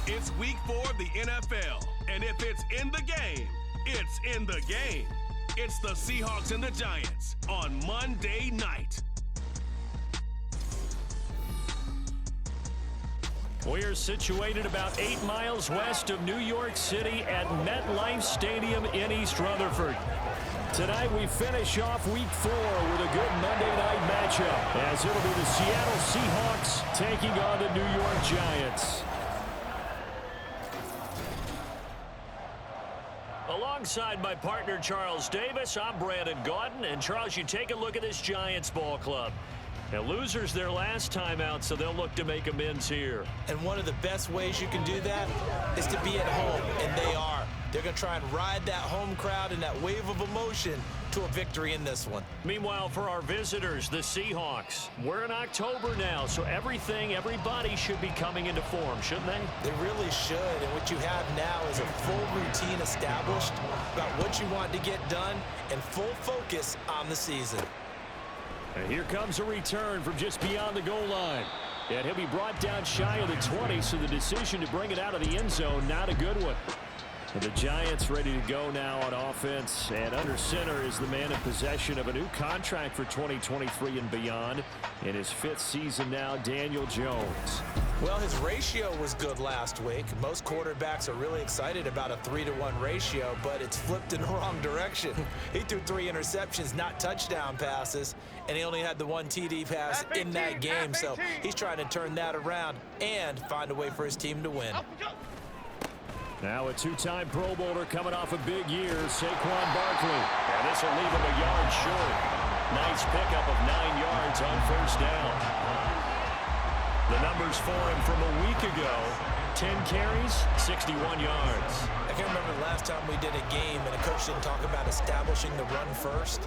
It's week 4 of the NFL, and if it's in the game, it's in the game. It's the Seahawks and the Giants on Monday night. We're situated about 8 miles west of New York City at MetLife Stadium in East Rutherford. Tonight we finish off week 4 with a good Monday night matchup, as it'll be the Seattle Seahawks taking on the New York Giants. Alongside my partner Charles Davis, I'm Brandon Gaudin. And Charles, you take a look at this Giants ball club. Now, losers their last time out, so they'll look to make amends here. And one of the best ways you can do that is to be at home, and they are. They're going to try and ride that home crowd and that wave of emotion to a victory in this one. Meanwhile, for our visitors, the Seahawks, we're in October now, so everybody should be coming into form, shouldn't they? They really should, and what you have now is a full routine established about what you want to get done and full focus on the season. And here comes a return from just beyond the goal line. And he'll be brought down shy of the 20, so the decision to bring it out of the end zone, not a good one. And the Giants ready to go now on offense. And under center is the man in possession of a new contract for 2023 and beyond. In his 5th season now, Daniel Jones. Well, his ratio was good last week. Most quarterbacks are really excited about a 3-to-1 ratio, but it's flipped in the wrong direction. He threw 3 interceptions, not touchdown passes, and he only had the 1 TD pass in that game. So he's trying to turn that around and find a way for his team to win. Now a 2-time Pro Bowler coming off a big year, Saquon Barkley. And this will leave him a yard short. Nice pickup of 9 yards on first down. The numbers for him from a week ago, 10 carries, 61 yards. I can't remember the last time we did a game and a coach didn't talk about establishing the run first.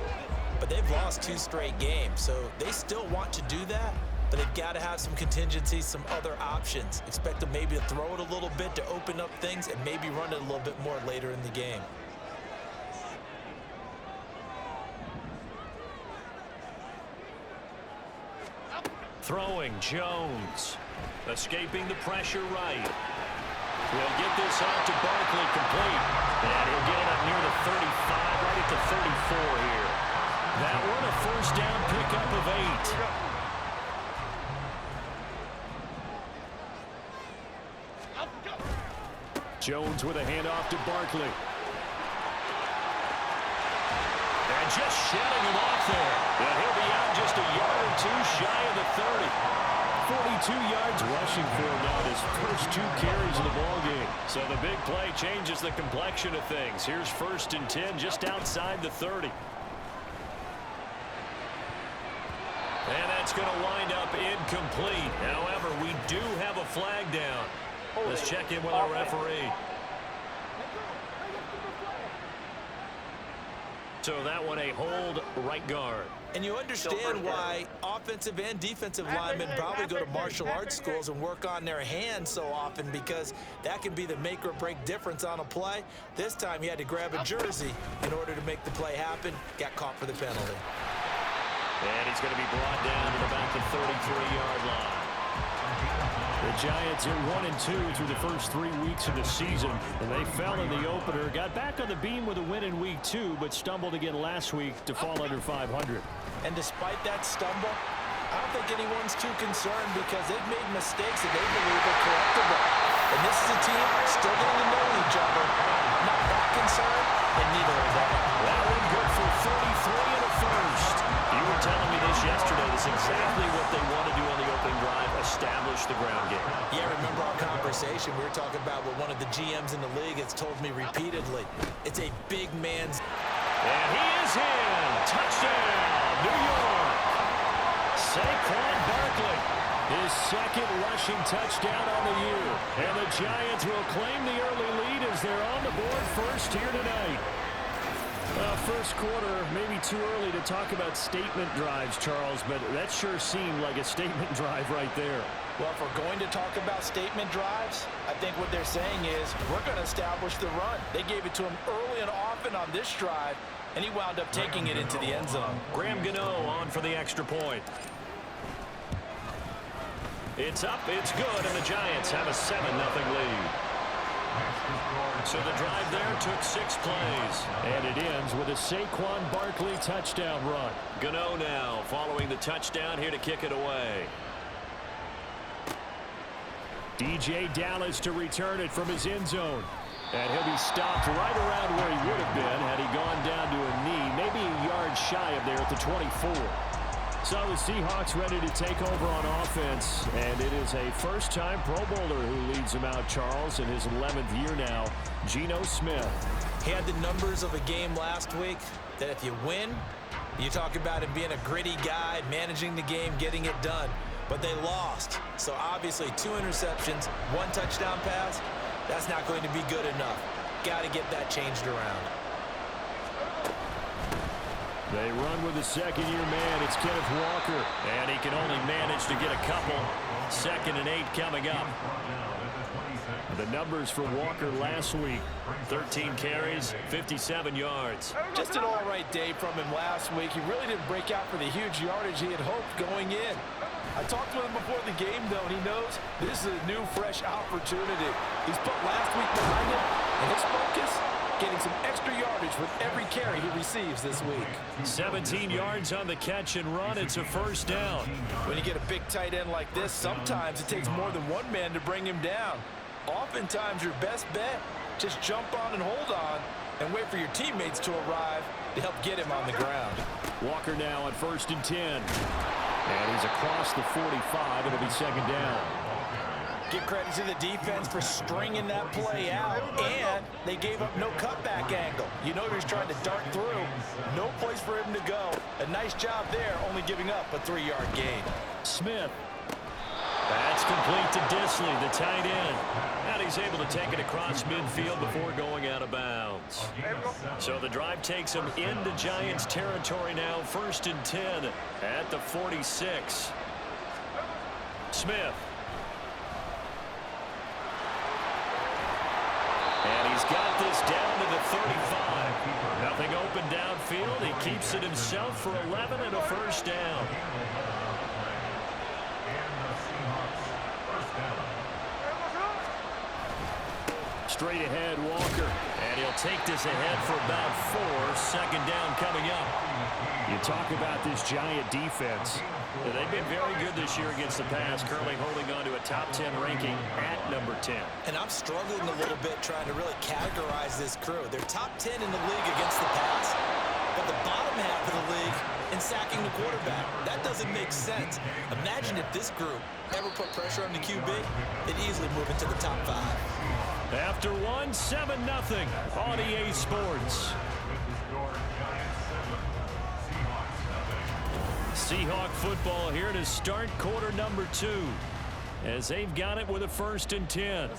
But they've lost 2 straight games, so they still want to do that. But they've got to have some contingencies, some other options. Expect them maybe to throw it a little bit to open up things and maybe run it a little bit more later in the game. Throwing Jones. Escaping the pressure right. He'll get this out to Barkley complete. And he'll get it up near the 35, right at the 34 here. That one a first down pickup of 8. Jones with a handoff to Barkley. And just shedding him off there. And he'll be out just a yard or 2 shy of the 30. 42 yards rushing for him now his first 2 carries of the ballgame. So the big play changes the complexion of things. Here's 1st and 10 just outside the 30. And that's going to wind up incomplete. However, we do have a flag down. Let's check in with our referee. So that one a hold right guard. And you understand why offensive and defensive linemen probably go to martial arts schools and work on their hands so often, because that can be the make or break difference on a play. This time he had to grab a jersey in order to make the play happen. Got caught for the penalty. And he's going to be brought down to about the 33-yard line. The Giants are 1-2 through the first 3 weeks of the season, and they fell in the opener. Got back on the beam with a win in week 2, but stumbled again last week to fall under 500. And despite that stumble, I don't think anyone's too concerned, because they've made mistakes that they believe are correctable. And this is a team still getting to know each other. I'm not that concerned, and neither are they. That one good for 33 and a first. You were telling me this yesterday. This is exactly what they want to do on the opening drive, establish the ground game. Yeah, remember our conversation. We were talking about what one of the GMs in the league has told me repeatedly. It's a big man's. And he is in. Touchdown, New York. Saquon Barkley, his 2nd rushing touchdown on the year. And the Giants will claim the early lead as they're on the board first here tonight. First quarter, maybe too early to talk about statement drives, Charles, but that sure seemed like a statement drive right there. Well, if we're going to talk about statement drives, I think what they're saying is we're going to establish the run. They gave it to him early and often on this drive, and he wound up taking it into the end zone. Graham Gano on for the extra point. It's up, it's good, and the Giants have a 7-0 lead. So the drive there took 6 plays. And it ends with a Saquon Barkley touchdown run. Gano now following the touchdown here to kick it away. DJ Dallas to return it from his end zone. And he'll be stopped right around where he would have been had he gone down to a knee, maybe a yard shy of there at the 24. So the Seahawks ready to take over on offense, and it is a first-time Pro Bowler who leads them out, Charles, in his 11th year now, Geno Smith. He had the numbers of a game last week that if you win, you talk about him being a gritty guy, managing the game, getting it done. But they lost. So obviously 2 interceptions, 1 touchdown pass, that's not going to be good enough. Got to get that changed around. They run with the second-year man. It's Kenneth Walker. And he can only manage to get a couple. 2nd and 8 coming up. The numbers for Walker last week. 13 carries, 57 yards. Just an all-right day from him last week. He really didn't break out for the huge yardage he had hoped going in. I talked with him before the game, though, and he knows this is a new, fresh opportunity. He's put last week behind him, and his focus, getting some extra yardage with every carry he receives this week. 17 yards on the catch and run. It's a first down. When you get a big tight end like this, sometimes it takes more than one man to bring him down. Oftentimes, your best bet, just jump on and hold on and wait for your teammates to arrive to help get him on the ground. Walker now on 1st and 10. And he's across the 45. It'll be 2nd down. Give credit to the defense for stringing that play out, and they gave up no cutback angle. You know he's trying to dart through. No place for him to go. A nice job there, only giving up a 3-yard gain. Smith. That's complete to Disley, the tight end. And he's able to take it across midfield before going out of bounds. So the drive takes him into Giants territory now. 1st and 10 at the 46. Smith. And he's got this down to the 35. Nothing open downfield. He keeps it himself for 11 and a first down. Straight ahead, Walker. And he'll take this ahead for about 4. 2nd down coming up. You talk about this Giant defense. They've been very good this year against the pass, currently holding on to a top 10 ranking at number 10. And I'm struggling a little bit trying to really categorize this crew. They're top 10 in the league against the pass, but the bottom half of the league in sacking the quarterback. That doesn't make sense. Imagine if this group ever put pressure on the QB, they'd easily move into the top 5. After 1, 7-0 on EA Sports. Seahawk football here to start quarter number 2 as they've got it with a 1st and 10.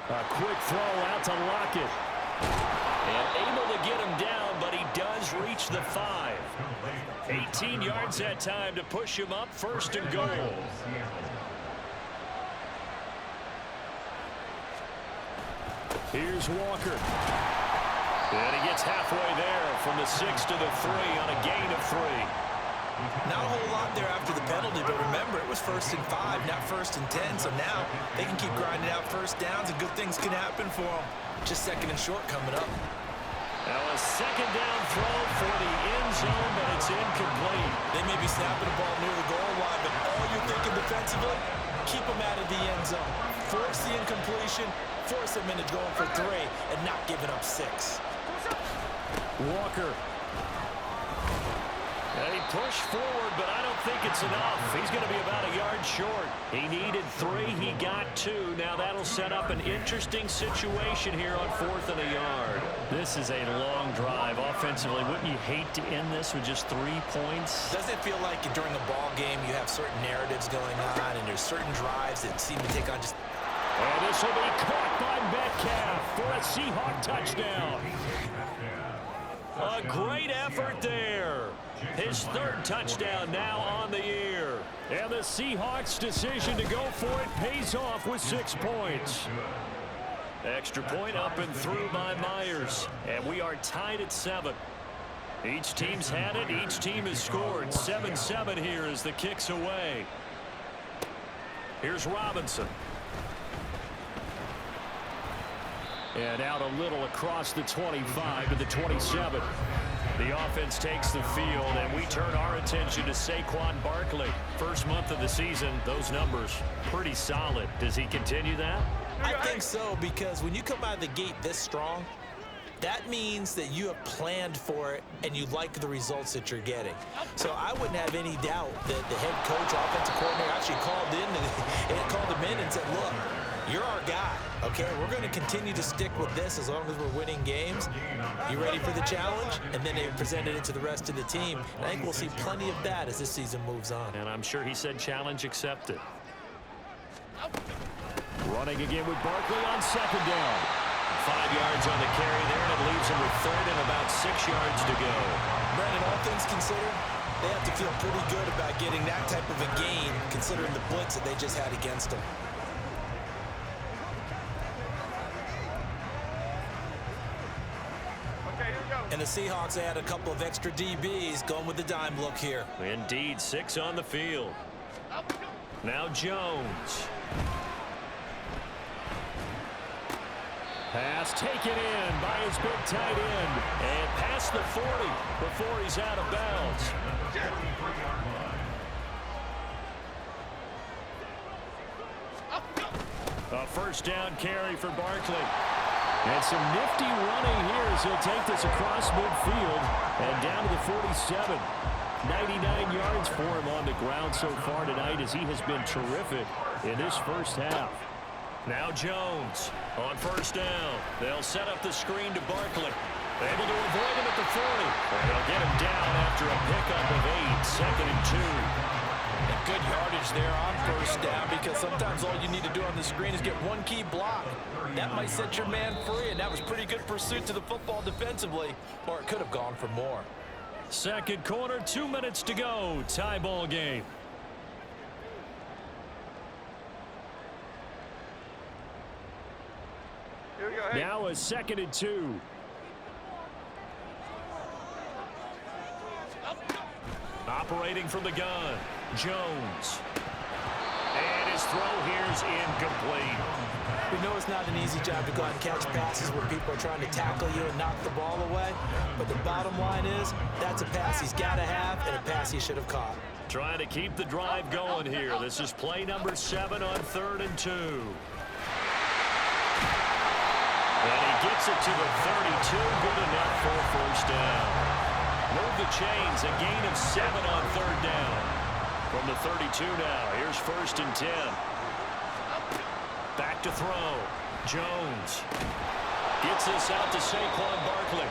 A quick throw out to Lockett. And able to get him down, but he does reach the 5. 18 yards that time to push him up. 1st and goal. Here's Walker. And he gets halfway there from the 6 to the 3 on a gain of 3. Not a whole lot there after the penalty, but remember, it was 1st and 5, not 1st and 10. So now they can keep grinding out first downs, and good things can happen for them. Just 2nd and short coming up. Now a 2nd down throw for the end zone, but it's incomplete. They may be snapping the ball near the goal line, but all you're thinking defensively, keep them out of the end zone. Force the incompletion, force them into going for 3, and not giving up 6. Walker. And he pushed forward, but I don't think it's enough. He's going to be about a yard short. He needed 3. He got 2. Now that'll set up an interesting situation here on 4th and a yard. This is a long drive offensively. Wouldn't you hate to end this with just 3 points? Doesn't it feel like during a ball game you have certain narratives going on and there's certain drives that seem to take on just... And this will be caught by Metcalf for a Seahawk touchdown. A great effort there. His 3rd touchdown now on the year. And the Seahawks' decision to go for it pays off with 6 points. Extra point up and through by Myers. And we are tied at 7. Each team's had it. Each team has scored. 7-7 here as the kick's away. Here's Robinson. And out a little across the 25 to the 27. The offense takes the field, and we turn our attention to Saquon Barkley. First month of the season, those numbers pretty solid. Does he continue that? I think so, because when you come out of the gate this strong, that means that you have planned for it and you like the results that you're getting. So I wouldn't have any doubt that the head coach, offensive coordinator actually called him in and said, look, you're our guy, okay? We're going to continue to stick with this as long as we're winning games. You ready for the challenge? And then they presented it to the rest of the team. And I think we'll see plenty of that as this season moves on. And I'm sure he said challenge accepted. Running again with Barkley on second down. 5 yards on the carry there, and it leaves him with third and about 6 yards to go. Brandon, all things considered, they have to feel pretty good about getting that type of a gain, considering the blitz that they just had against them. And the Seahawks add a couple of extra DBs going with the dime look here. Indeed, 6 on the field. Now Jones. Pass taken in by his big tight end. And past the 40 before he's out of bounds. A first down carry for Barkley. And some nifty running here as he'll take this across midfield and down to the 47. 99 yards for him on the ground so far tonight as he has been terrific in this first half. Now Jones on first down. They'll set up the screen to Barkley. Able to avoid him at the 40. And they'll get him down after a pickup of 8. Second and 2. And good yardage there on first down, because sometimes all you need to do on the screen is get one key block. That might set your man free, and that was pretty good pursuit to the football defensively, or it could have gone for more. Second quarter, 2 minutes to go. Tie ball game. Now a second and 2. Operating from the gun, Jones. And his throw here's incomplete. We know it's not an easy job to go out and catch passes where people are trying to tackle you and knock the ball away. But the bottom line is, that's a pass he's got to have and a pass he should have caught. Trying to keep the drive going here. This is play number 7 on 3rd and 2. And he gets it to the 32. Good enough for a first down. Move the chains. A gain of 7 on 3rd down. From the 32 now. Here's 1st and 10. Back to throw. Jones gets this out to Saquon Barkley.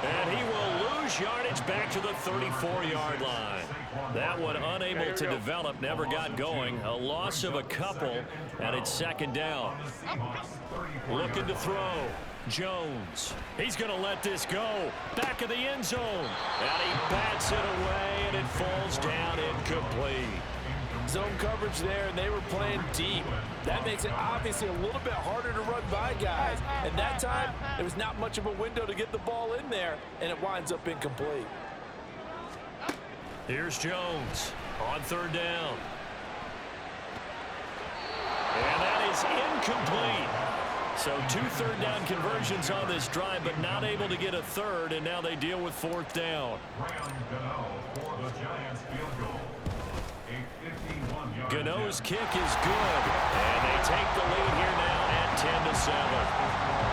And he will lose yardage back to the 34-yard line. That one unable to develop, never got going. A loss of a couple, and it's 2nd down. Looking to throw. Jones. He's going to let this go. Back of the end zone. And he bats it away, and it falls down incomplete. Zone coverage there, and they were playing deep. That makes it obviously a little bit harder to run by guys. And that time, there was not much of a window to get the ball in there, and it winds up incomplete. Here's Jones on 3rd down. And that is incomplete. So 2 3rd down conversions on this drive, but not able to get a 3rd, and now they deal with 4th down. Gano's kick is good, and they take the lead here now at 10-7.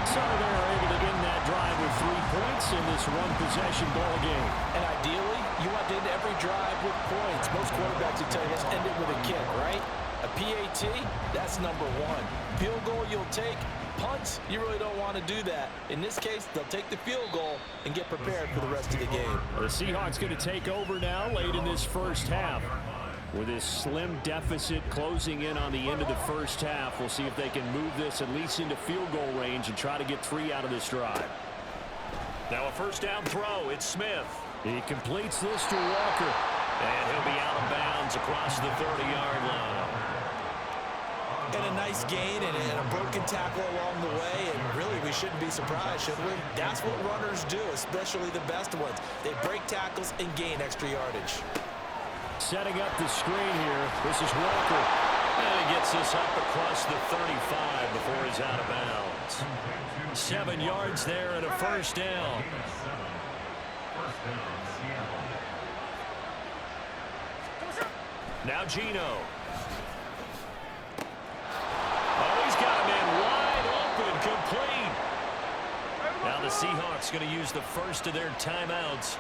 So they're able to end that drive with 3 points in this one-possession ball game. And ideally, you want to end every drive with points. Most quarterbacks will tell you, let's end it with a kick, right? A PAT, that's number 1. Field goal you'll take. Punts, you really don't want to do that. In this case, they'll take the field goal and get prepared for the rest of the game. The Seahawks going to take over now late in this first half. With this slim deficit closing in on the end of the first half, we'll see if they can move this at least into field goal range and try to get 3 out of this drive. Now a first down throw. It's Smith. He completes this to Walker. And he'll be out of bounds across the 30-yard line. And a nice gain and a broken tackle along the way, and really we shouldn't be surprised, should we? That's what runners do, especially the best ones. They break tackles and gain extra yardage. Setting up the screen here. This is Walker. And he gets this up across the 35 before he's out of bounds. 7 yards there and a first down. Now Gino. Oh, he's got a man wide open, complete. Now the Seahawks going to use the first of their timeouts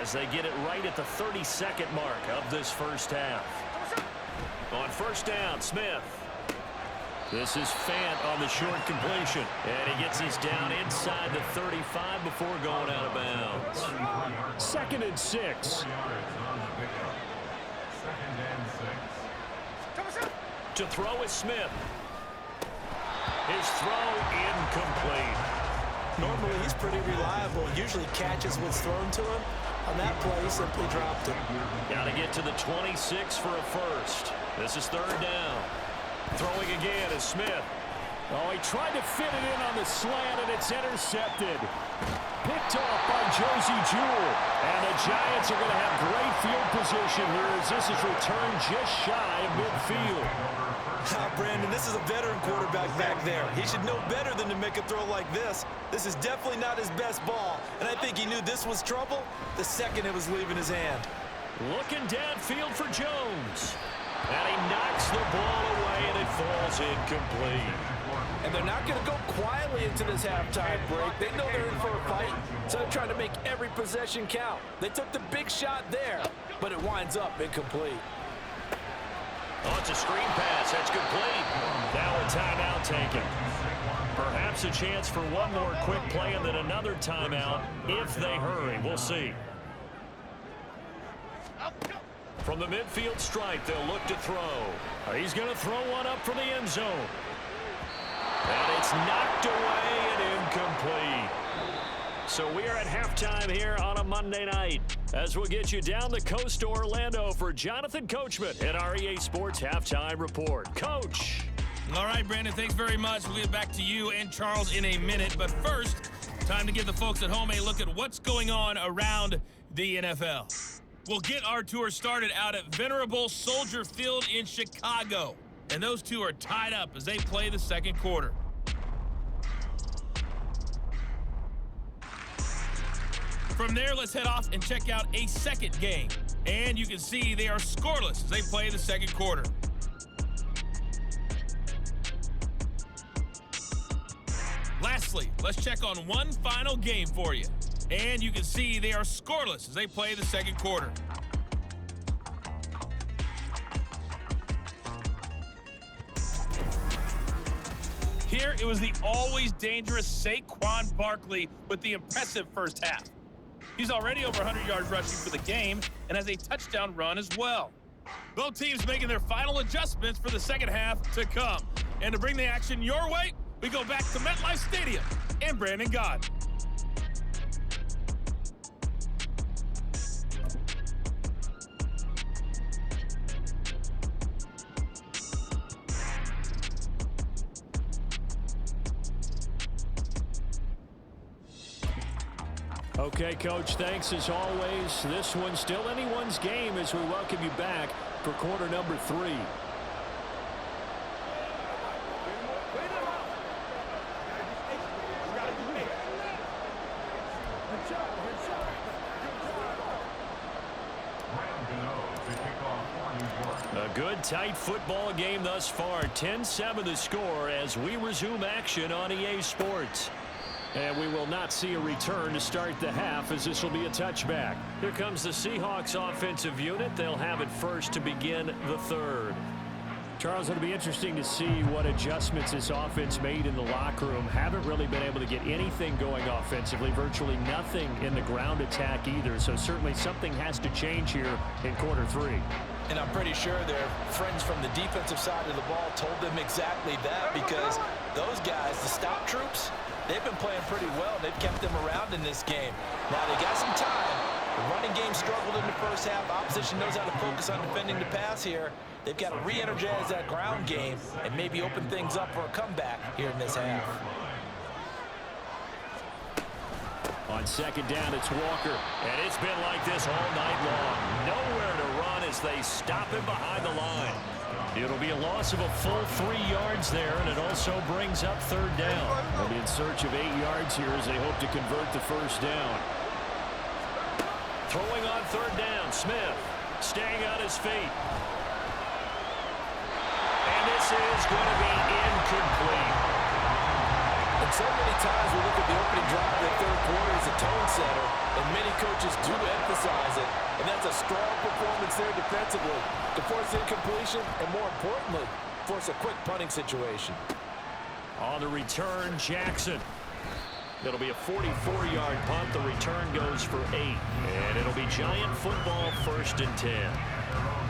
as they get it right at the 32nd mark of this first half. On first down, Smith. This is Fant on the short completion. And he gets us down inside the 35 before going out of bounds. 2nd and 6. To throw is Smith. His throw incomplete. Normally he's pretty reliable. Usually catches what's thrown to him. On that play, he simply dropped it. Got to get to the 26 for a first. This is 3rd down. Throwing again is Smith. Oh, he tried to fit it in on the slant, and it's intercepted. Picked off by Josie Jewell. And the Giants are going to have great field position here as this is returned just shy of midfield. Brandon, this is a veteran quarterback back there. He should know better than to make a throw like this. This is definitely not his best ball, and I think he knew this was trouble the second it was leaving his hand. Looking downfield for Jones. And he knocks the ball away, and it falls incomplete. And they're not going to go quietly into this halftime break. They know they're in for a fight, so they're trying to make every possession count. They took the big shot there, but it winds up incomplete. Oh, it's a screen pass. That's complete. Now a timeout taken. Perhaps a chance for one more quick play and then another timeout if they hurry. We'll see. From the midfield stripe, they'll look to throw. He's going to throw one up for the end zone. And it's knocked away and incomplete. So we are at halftime here on a Monday night as we'll get you down the coast to Orlando for Jonathan Coachman at our EA Sports Halftime Report. Coach. All right, Brandon, thanks very much. We'll get back to you and Charles in a minute. But first, time to give the folks at home a look at what's going on around the NFL. We'll get our tour started out at Venerable Soldier Field in Chicago. And those two are tied up as they play the second quarter. From there, let's head off and check out a second game. And you can see they are scoreless as they play the second quarter. Lastly, let's check on one final game for you. And you can see they are scoreless as they play the second quarter. Here, it was the always dangerous Saquon Barkley with the impressive first half. He's already over 100 yards rushing for the game and has a touchdown run as well. Both teams making their final adjustments for the second half to come. And to bring the action your way, we go back to MetLife Stadium and Brandon Gaudin. Okay, Coach, thanks as always. This one's still anyone's game as we welcome you back for quarter number 3. A good, tight football game thus far. 10-7 the score as we resume action on EA Sports. And we will not see a return to start the half as this will be a touchback. Here comes the Seahawks offensive unit. They'll have it first to begin the third. Charles, it'll be interesting to see what adjustments this offense made in the locker room. Haven't really been able to get anything going offensively. Virtually nothing in the ground attack either. So certainly something has to change here in quarter 3. And I'm pretty sure their friends from the defensive side of the ball told them exactly that, because those guys, the stop troops, they've been playing pretty well. They've kept them around in this game. Now they got some time, The running game struggled in the first half. Opposition knows how to focus on defending the pass here. They've got to re-energize that ground game and maybe open things up for a comeback here in this half. On second down, it's Walker. And it's been like this all night long. Nowhere to run as they stop him behind the line. It'll be a loss of a full 3 yards there, and it also brings up third down. They'll be in search of 8 yards here as they hope to convert the first down. Throwing on third down, Smith staying on his feet. And this is going to be incomplete. And so many times we look at the opening drive of the third quarter as a tone setter, and many coaches do emphasize it. And that's a strong performance there defensively to force incompletion and, more importantly, force a quick punting situation. On the return, Jackson. It'll be a 44-yard punt. The return goes for 8. And it'll be Giant football, 1st and 10.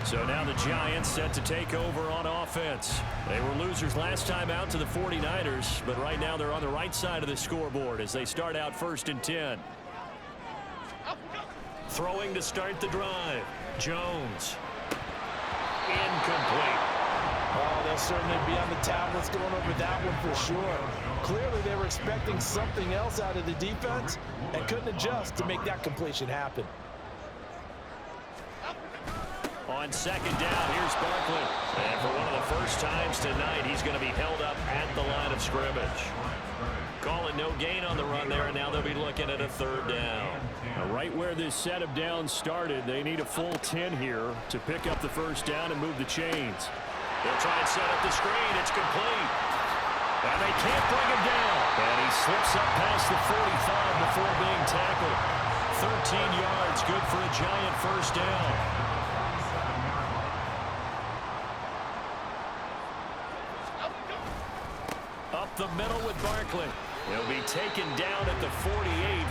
So now the Giants set to take over on offense. They were losers last time out to the 49ers, but right now they're on the right side of the scoreboard as they start out 1st and 10. Throwing to start the drive. Jones. Incomplete. Oh, they'll certainly be on the tablets going over that one for sure. Clearly they were expecting something else out of the defense and couldn't adjust to make that completion happen. On second down, here's Barkley. And for one of the first times tonight, he's going to be held up at the line of scrimmage. Calling no gain on the run there, and now they'll be looking at a third down. Now, right where this set of downs started, they need a full 10 here to pick up the first down and move the chains. They'll try and set up the screen. It's complete. And they can't bring him down. And he slips up past the 45 before being tackled. 13 yards, good for a Giant first down. Up the middle with Barkley. He'll be taken down at the 48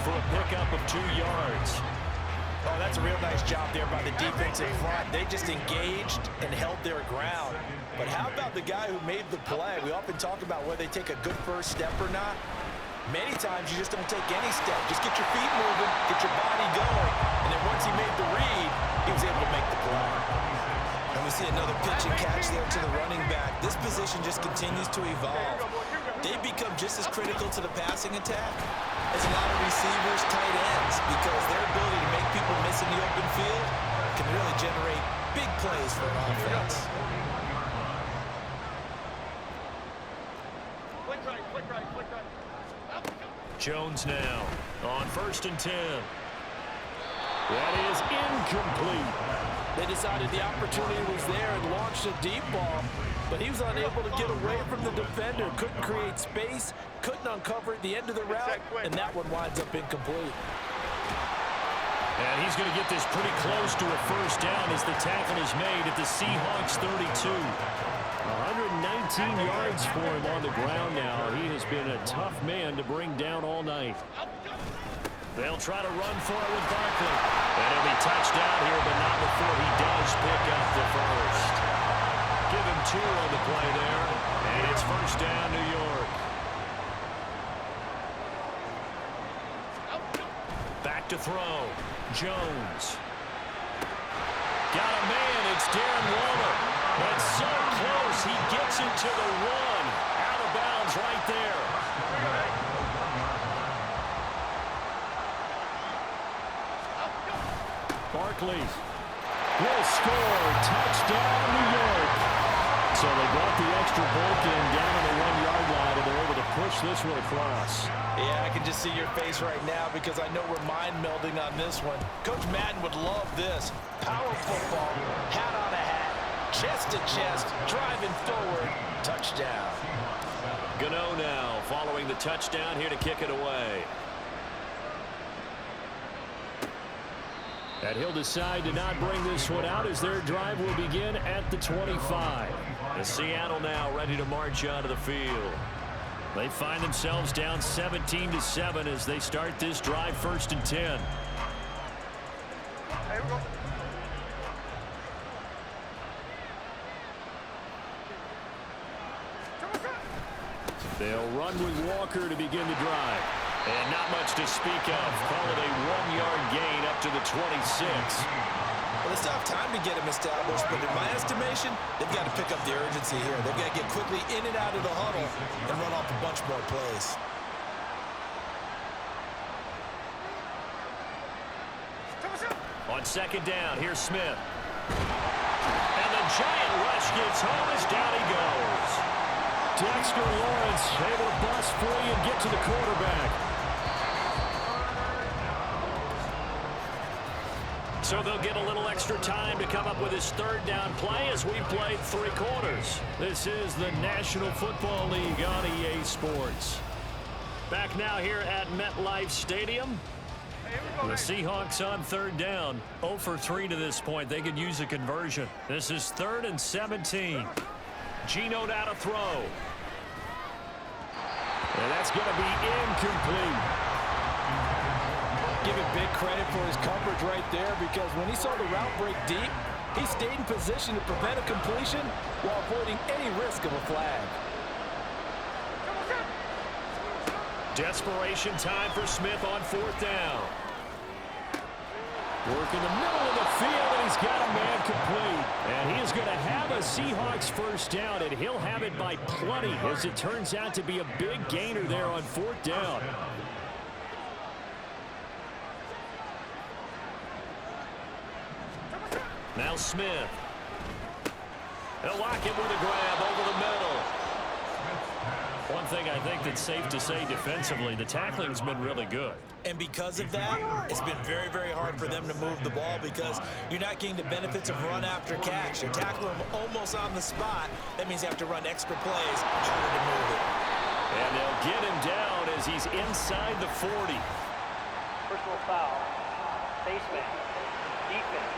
for a pickup of 2 yards. Oh, that's a real nice job there by the defensive front. They just engaged and held their ground. But how about the guy who made the play? We often talk about whether they take a good first step or not. Many times you just don't take any step. Just get your feet moving, get your body going. And then once he made the read, he was able to make the play. And we see another pitch and catch there to the running back. This position just continues to evolve. They become just as critical to the passing attack as a lot of receivers, tight ends, because their ability to make people miss in the open field can really generate big plays for an offense. Jones now on 1st and 10. That is incomplete. They decided the opportunity was there and launched a deep ball, but he was unable to get away from the defender. Couldn't create space, couldn't uncover at the end of the route, and that one winds up incomplete. And he's going to get this pretty close to a first down as the tackle is made at the Seahawks 32. 119 yards for him on the ground now. He has been a tough man to bring down all night. They'll try to run for it with Barkley. And he'll be touched down here, but not before he does pick up the first. Give him 2 on the play there. And it's first down, New York. Back to throw. Jones. Got a man. It's Darren Waller. That's so close. He gets into the 1. Out of bounds right there. Barkley will score. Touchdown, New York. So they brought the extra bulk in down on the 1-yard line, and they're able to push this one across. Yeah, I can just see your face right now because I know we're mind melding on this one. Coach Madden would love this. Power football, hat on a hat, chest to chest, driving forward, touchdown. Gano now following the touchdown here to kick it away. And he'll decide to not bring this one out as their drive will begin at the 25. And Seattle now ready to march onto the field. They find themselves down 17-7 as they start this drive 1st and 10. They'll run with Walker to begin the drive. And not much to speak of. Call it a 1-yard gain up to the 26. Well, they still have time to get him established, but in my estimation, they've got to pick up the urgency here. They've got to get quickly in and out of the huddle and run off a bunch more plays. On second down, here's Smith. And the giant rush gets home as down he goes. Dexter Lawrence able to bust free and get to the quarterback. So they'll get a little extra time to come up with his third down play as we played 3 quarters. This is the National Football League on EA Sports. Back now here at MetLife Stadium. The Seahawks on third down. 0 for 3 to this point. They could use a conversion. This is 3rd and 17. Geno now to throw. And that's going to be incomplete. Give him big credit for his coverage right there, because when he saw the route break deep, he stayed in position to prevent a completion while avoiding any risk of a flag. Desperation time for Smith on 4th down. Work in the middle of the field, and he's got a man complete. And he is going to have a Seahawks first down, and he'll have it by plenty, as it turns out to be a big gainer there on 4th down. Now Smith. They'll lock him with a grab over the middle. One thing I think that's safe to say defensively, the tackling's been really good. And because of that, it's been very, very hard for them to move the ball, because you're not getting the benefits of run after catch. You're tackling him almost on the spot. That means you have to run extra plays, harder to move it. And they'll get him down as he's inside the 40. Personal foul. Baseman. Defense.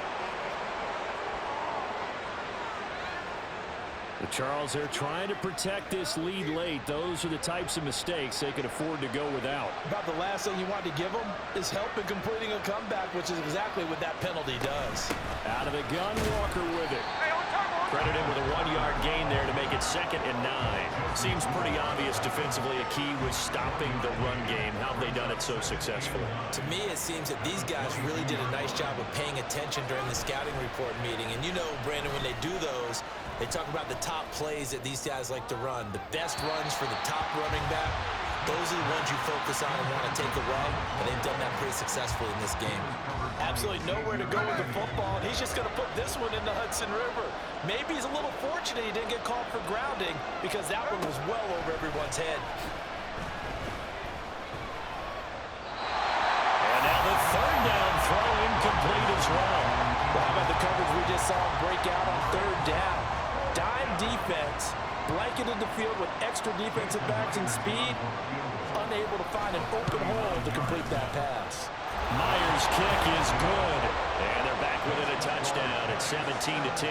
The Charles, they're trying to protect this lead late. Those are the types of mistakes they could afford to go without. About the last thing you want to give them is help in completing a comeback, which is exactly what that penalty does. Out of the gun, Walker with it. Credit him with a 1-yard gain there to make it 2nd and 9. Seems pretty obvious defensively a key was stopping the run game. How have they done it so successfully? To me, it seems that these guys really did a nice job of paying attention during the scouting report meeting. And you know, Brandon, when they do those, they talk about the top plays that these guys like to run. The best runs for the top running back, those are the ones you focus on and want to take away. And they've done that pretty successfully in this game. Absolutely nowhere to go with the football, and he's just going to put this one in the Hudson River. Maybe he's a little fortunate he didn't get called for grounding, because that one was well over everyone's head. And now the 3rd down throw incomplete as well. Well, how about the coverage we just saw him break out on 3rd down? Dime defense, blanketed the field with extra defensive backs and speed, unable to find an open hole to complete that pass. Myers' kick is good. And they're back within a touchdown at 17-10.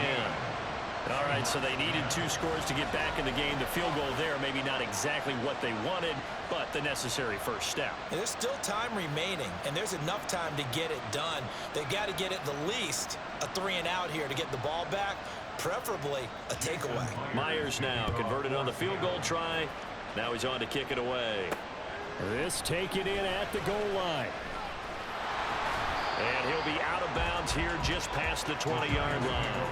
All right, so they needed 2 scores to get back in the game. The field goal there, maybe not exactly what they wanted, but the necessary first step. And there's still time remaining, and there's enough time to get it done. They've got to get at the least a 3 and out here to get the ball back, preferably a takeaway. Myers now converted on the field goal try. Now he's on to kick it away. This taken in at the goal line. And he'll be out of bounds here just past the 20-yard line.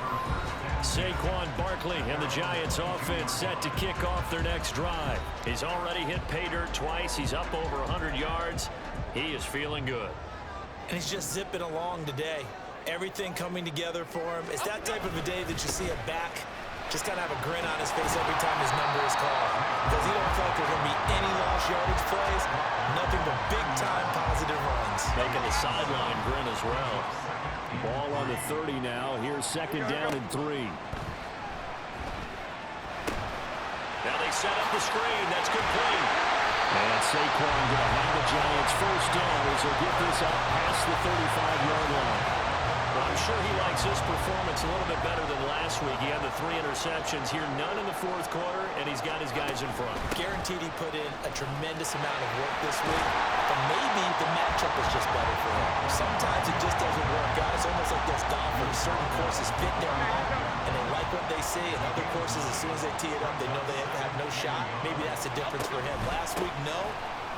Saquon Barkley and the Giants offense set to kick off their next drive. He's already hit pay dirt twice. He's up over 100 yards. He is feeling good. And he's just zipping along today. Everything coming together for him. It's that type of a day that you see a back just kind of have a grin on his face every time his number is called. Because he don't feel like there's going to be any lost yardage plays. Nothing but big-time positive runs. Making the sideline grin as well. Ball on the 30 now. Here's 2nd down and 3. Now they set up the screen. That's complete. And Saquon going to have the Giants first down as they'll get this out past the 35-yard line. Well, I'm sure he likes his performance a little bit better than last week. He had the 3 interceptions here, none in the 4th quarter, and he's got his guys in front. Guaranteed he put in a tremendous amount of work this week, but maybe the matchup is just better for him. Sometimes it just doesn't work out. It's almost like those golfers. Certain courses fit their mind, and they like what they see, and other courses, as soon as they tee it up, they know they have no shot. Maybe that's the difference for him. Last week, no.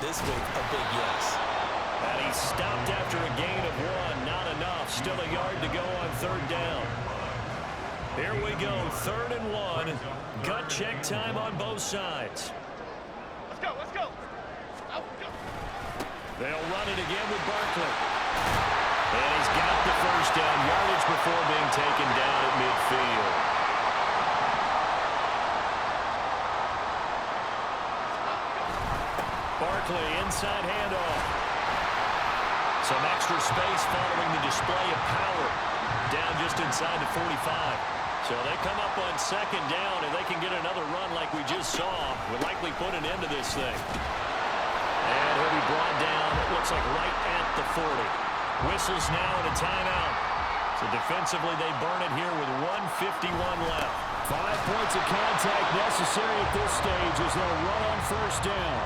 this week, a big yes. And he stopped after a gain of 1. Not enough. Still a yard to go on 3rd down. Here we go. 3rd and 1. Gut check time on both sides. Let's go, let's go. They'll run it again with Barkley. And he's got the 1st down. Yardage before being taken down at midfield. Barkley, inside handoff. Some extra space following the display of power. Down just inside the 45. So they come up on 2nd down, and they can get another run like we just saw. Would likely put an end to this thing. And he'll be brought down, it looks like right at the 40. Whistles now and a timeout. So defensively, they burn it here with 1:51 left. 5 points of contact necessary at this stage as they'll run on 1st down.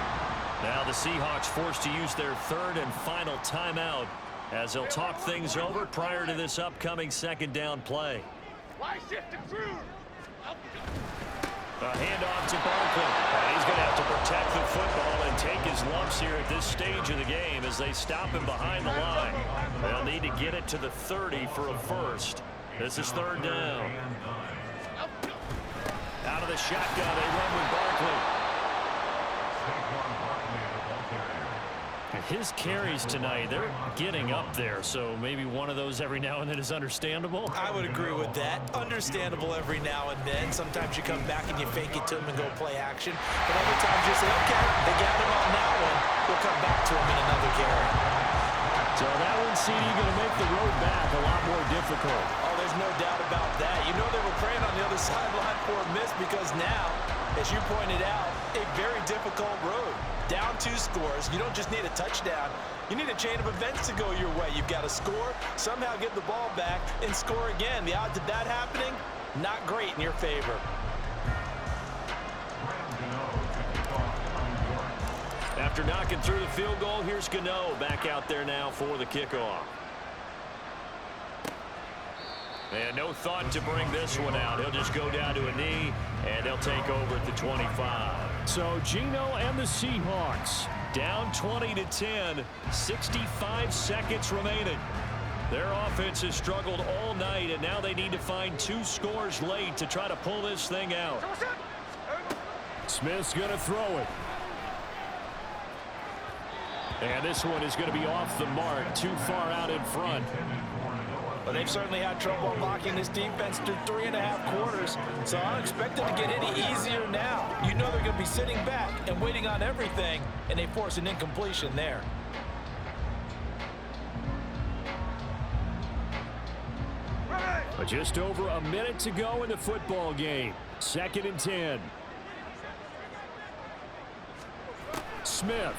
Now the Seahawks forced to use their 3rd and final timeout as they'll talk things over prior to this upcoming 2nd down play. A handoff to Barkley. And he's going to have to protect the football and take his lumps here at this stage of the game as they stop him behind the line. They'll need to get it to the 30 for a first. This is 3rd down. Out of the shotgun, they run with Barkley. His carries tonight, they're getting up there, so maybe one of those every now and then is understandable. I would agree with that. Understandable every now and then. Sometimes you come back and you fake it to him and go play action. But other times you say, okay, they got him on that one. We'll come back to him in another carry. So that one, CD, going to make the road back a lot more difficult. Oh, there's no doubt about that. You know they were praying on the other sideline for a miss because now, as you pointed out, a very difficult road. Down 2 scores. You don't just need a touchdown. You need a chain of events to go your way. You've got to score, somehow get the ball back, and score again. The odds of that happening, not great in your favor. After knocking through the field goal, here's Gano back out there now for the kickoff. And no thought to bring this one out. He'll just go down to a knee, and they'll take over at the 25. So Geno and the Seahawks down 20-10, 65 seconds remaining. Their offense has struggled all night, and now they need to find 2 scores late to try to pull this thing out. Smith's going to throw it. And this one is going to be off the mark, too far out in front. Well, they've certainly had trouble unlocking this defense through 3.5 quarters, so I don't expect it to get any easier now. You know they're going to be sitting back and waiting on everything, and they force an incompletion there. But just over a minute to go in the football game. 2nd and 10. Smith.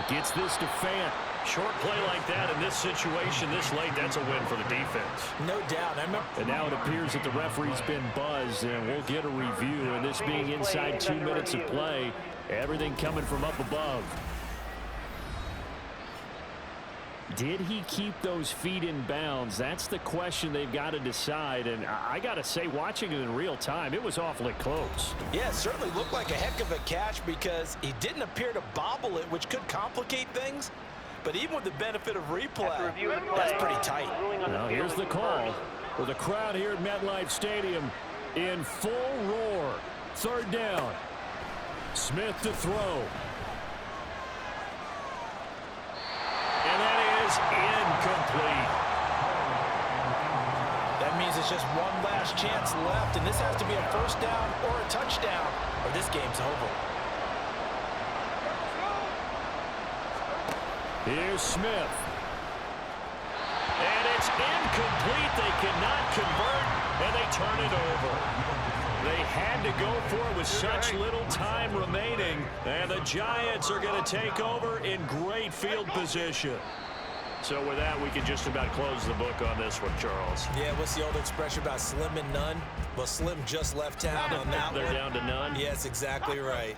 Gets this to Fant. Short play like that in this situation this late, that's a win for the defense. No doubt. And now it appears that the referee's been buzzed, and we'll get a review. And this being inside 2 minutes of play, everything coming from up above. Did he keep those feet in bounds? That's the question they've got to decide. And I got to say, watching it in real time, it was awfully close. Yeah, it certainly looked like a heck of a catch because he didn't appear to bobble it, which could complicate things. But even with the benefit of replay, that's pretty tight. Now here's the call for the crowd here at MetLife Stadium in full roar. 3rd down. Smith to throw. And that is incomplete. That means it's just one last chance left, and this has to be a 1st down or a touchdown, or this game's over. Here's Smith. And it's incomplete. They cannot convert, and they turn it over. They had to go for it with such little time remaining, and the Giants are going to take over in great field position. So with that, we can just about close the book on this one, Charles. Yeah, what's the old expression about slim and none? Well, Slim just left town on that one. They're down to none? Yes, exactly right.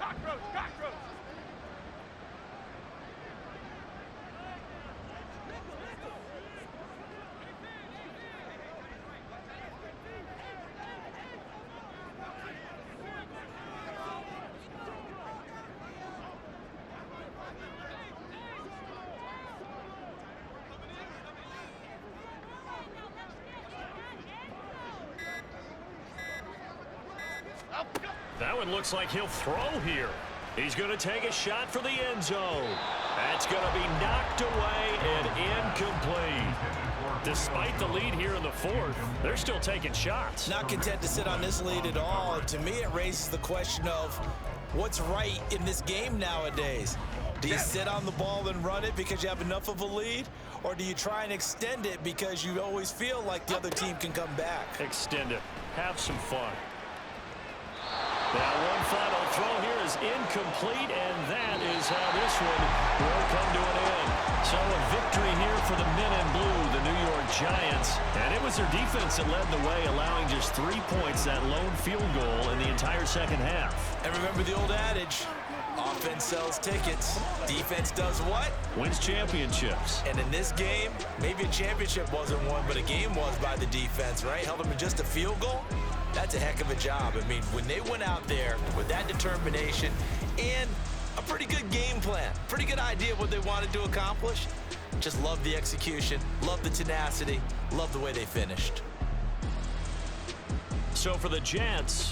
That one looks like he'll throw here. He's going to take a shot for the end zone. That's going to be knocked away and incomplete. Despite the lead here in the fourth, they're still taking shots. Not content to sit on this lead at all. And to me, it raises the question of what's right in this game nowadays. Do you sit on the ball and run it because you have enough of a lead? Or do you try and extend it because you always feel like the other team can come back? Extend it. Have some fun. That one final throw here is incomplete, and that is how this one will come to an end. So a victory here for the men in blue, the New York Giants. And it was their defense that led the way, allowing just 3 points, that lone field goal in the entire second half. And remember the old adage, offense sells tickets. Defense does what? Wins championships. And in this game, maybe a championship wasn't won, but a game was by the defense, right? Held them to just a field goal. That's a heck of a job. I mean, when they went out there with that determination and a pretty good game plan, pretty good idea of what they wanted to accomplish, just love the execution, love the tenacity, love the way they finished. So for the Jets,